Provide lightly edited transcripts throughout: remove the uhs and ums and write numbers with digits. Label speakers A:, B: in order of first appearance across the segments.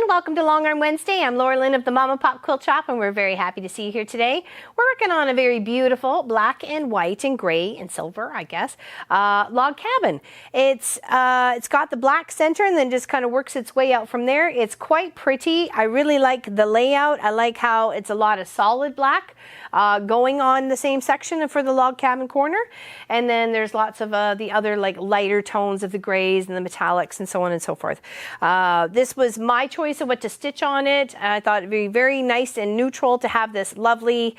A: Welcome to Long Arm Wednesday. I'm Laura Lynn of the Mama Pop Quilt Shop, and we're very happy to see you here today. We're working on a very beautiful black and white and gray and silver, I guess, log cabin. It's got the black center and then just kind of works its way out from there. It's quite pretty. I really like the layout. I like how it's a lot of solid black going on the same section for the log cabin corner, and then there's lots of the other like lighter tones of the grays and the metallics and so on and so forth. This was my choice of what to stitch on it. I thought it'd be very nice and neutral to have this lovely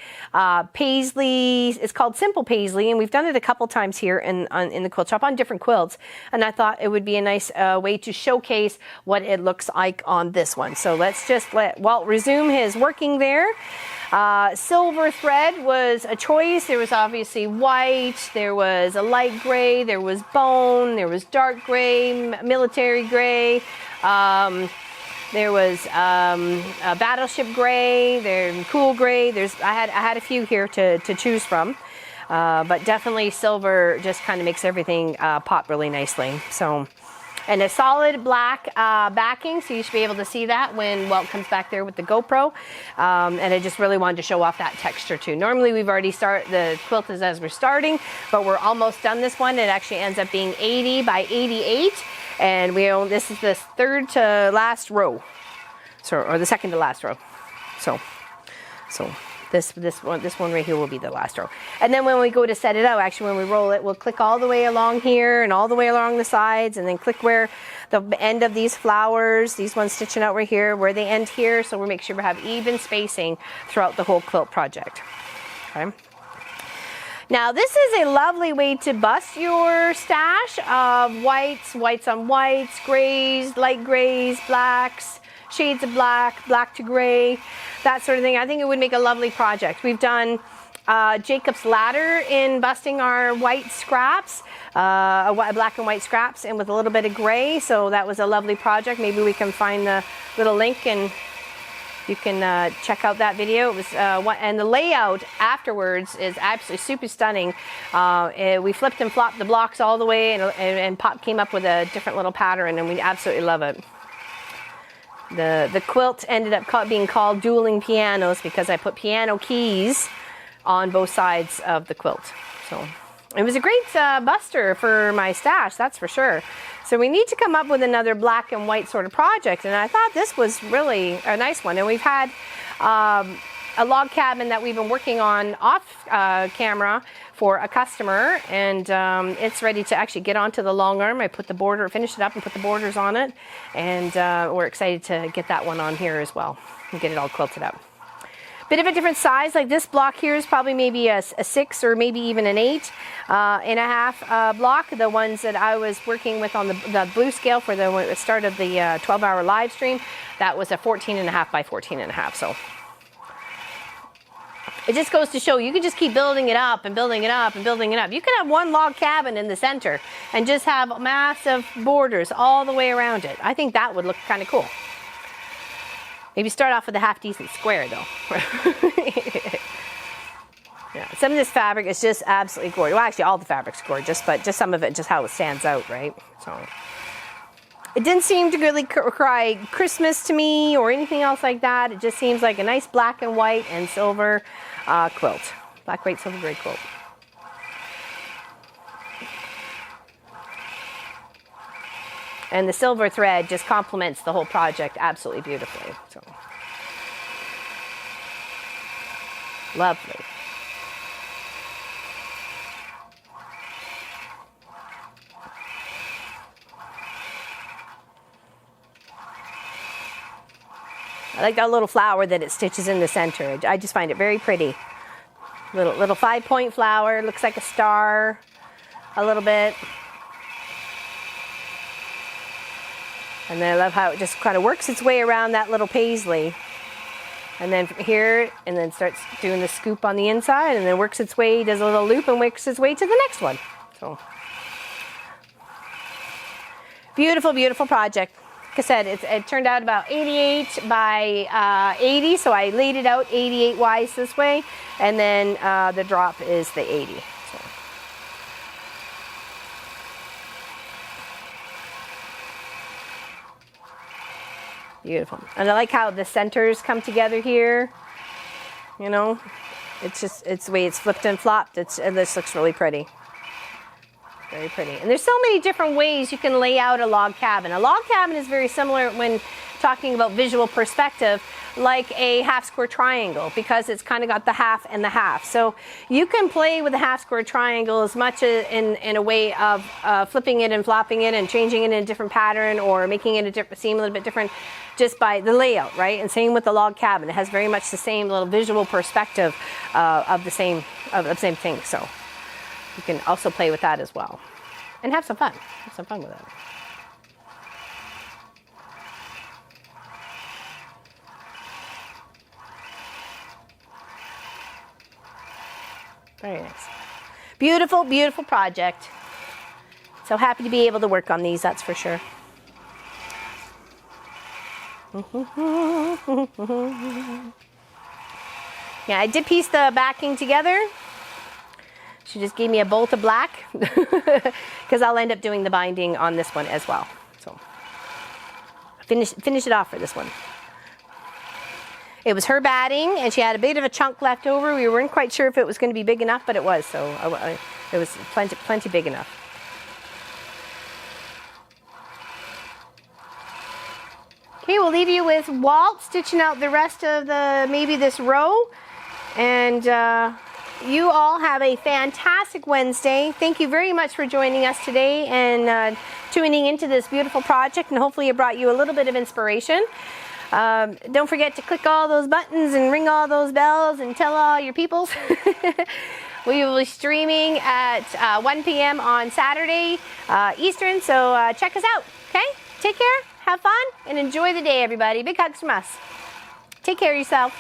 A: paisley. It's called simple paisley, and we've done it a couple times here in the quilt shop on different quilts, and I thought it would be a nice way to showcase what it looks like on this one. So let's just let Walt resume his working there. Silver thread was a choice. There was obviously white, there was a light gray, there was bone, there was dark gray, military gray, there was a battleship gray, there cool gray. I had a few here to choose from, but definitely silver just kind of makes everything pop really nicely. So. And a solid black backing, so you should be able to see that when Walt comes back there with the GoPro. And I just really wanted to show off that texture too. Normally we've already the quilt is as we're starting, but we're almost done this one. It actually ends up being 80 by 88, and this is the third to last row, or the second to last row. So. This one right here will be the last row. And then when we go to set it out, actually when we roll it, we'll click all the way along here and all the way along the sides, and then click where the end of these flowers, these ones stitching out right here, where they end here, so we'll make sure we have even spacing throughout the whole quilt project. Okay. Now this is a lovely way to bust your stash of whites on whites, grays, light grays, blacks, shades of black, black to gray, that sort of thing. I think it would make a lovely project. We've done Jacob's ladder in busting our white scraps, black and white scraps, and with a little bit of gray, so that was a lovely project. Maybe we can find the little link and you can check out that video. It was and the layout afterwards is absolutely super stunning. We flipped and flopped the blocks all the way, and Pop came up with a different little pattern, and we absolutely love it. The quilt ended up being called Dueling Pianos because I put piano keys on both sides of the quilt. So it was a great buster for my stash, that's for sure. So we need to come up with another black and white sort of project, and I thought this was really a nice one. And we've had a log cabin that we've been working on off camera for a customer, and it's ready to actually get onto the long arm. I finished it up and put the borders on it, and we're excited to get that one on here as well and get it all quilted up. Bit of a different size, like this block here is probably maybe a 6 or maybe even an 8.5 block. The ones that I was working with on the blue scale for the start of the 12-hour live stream, that was a 14.5 by 14.5. So it just goes to show you can just keep building it up and building it up and building it up. You can have one log cabin in the center and just have massive borders all the way around it. I think that would look kind of cool. Maybe start off with a half-decent square, though. Yeah, some of this fabric is just absolutely gorgeous. Well, actually, all the fabric's gorgeous, but just some of it, just how it stands out, right? So it didn't seem to really cry Christmas to me or anything else like that. It just seems like a nice black and white and silver quilt. Black, white, silver, gray quilt. And the silver thread just complements the whole project absolutely beautifully. So lovely. I like that little flower that it stitches in the center. I just find it very pretty. Little 5-point flower, looks like a star a little bit. And then I love how it just kind of works its way around that little paisley. And then here, and then starts doing the scoop on the inside, and then works its way, does a little loop and works its way to the next one. So Beautiful, beautiful project. Like I said, it turned out about 88 by 80, so I laid it out 88 wise this way, and then the drop is the 80. So. Beautiful. And I like how the centers come together here. You know, it's the way it's flipped and flopped. This looks really pretty. Very pretty. And there's so many different ways you can lay out a log cabin. A log cabin is very similar when talking about visual perspective, like a half square triangle, because it's kind of got the half and the half. So you can play with a half square triangle as much in a way of flipping it and flopping it and changing it in a different pattern, or making it seem a little bit different just by the layout, right? And same with the log cabin. It has very much the same little visual perspective of the same thing. So you can also play with that as well and have some fun. Have some fun with it. Very nice. Beautiful, beautiful project. So happy to be able to work on these, that's for sure. Yeah, I did piece the backing together. She just gave me a bolt of black because I'll end up doing the binding on this one as well. So finish it off for this one. It was her batting, and she had a bit of a chunk left over. We weren't quite sure if it was going to be big enough, but it was. So it was plenty big enough. Okay, we'll leave you with Walt stitching out the rest of maybe this row, and you all have a fantastic Wednesday. Thank you very much for joining us today and tuning into this beautiful project, and hopefully it brought you a little bit of inspiration. Don't forget to click all those buttons and ring all those bells and tell all your peoples. We will be streaming at 1 p.m. on Saturday Eastern, so check us out, okay? Take care, have fun, and enjoy the day, everybody. Big hugs from us. Take care of yourself.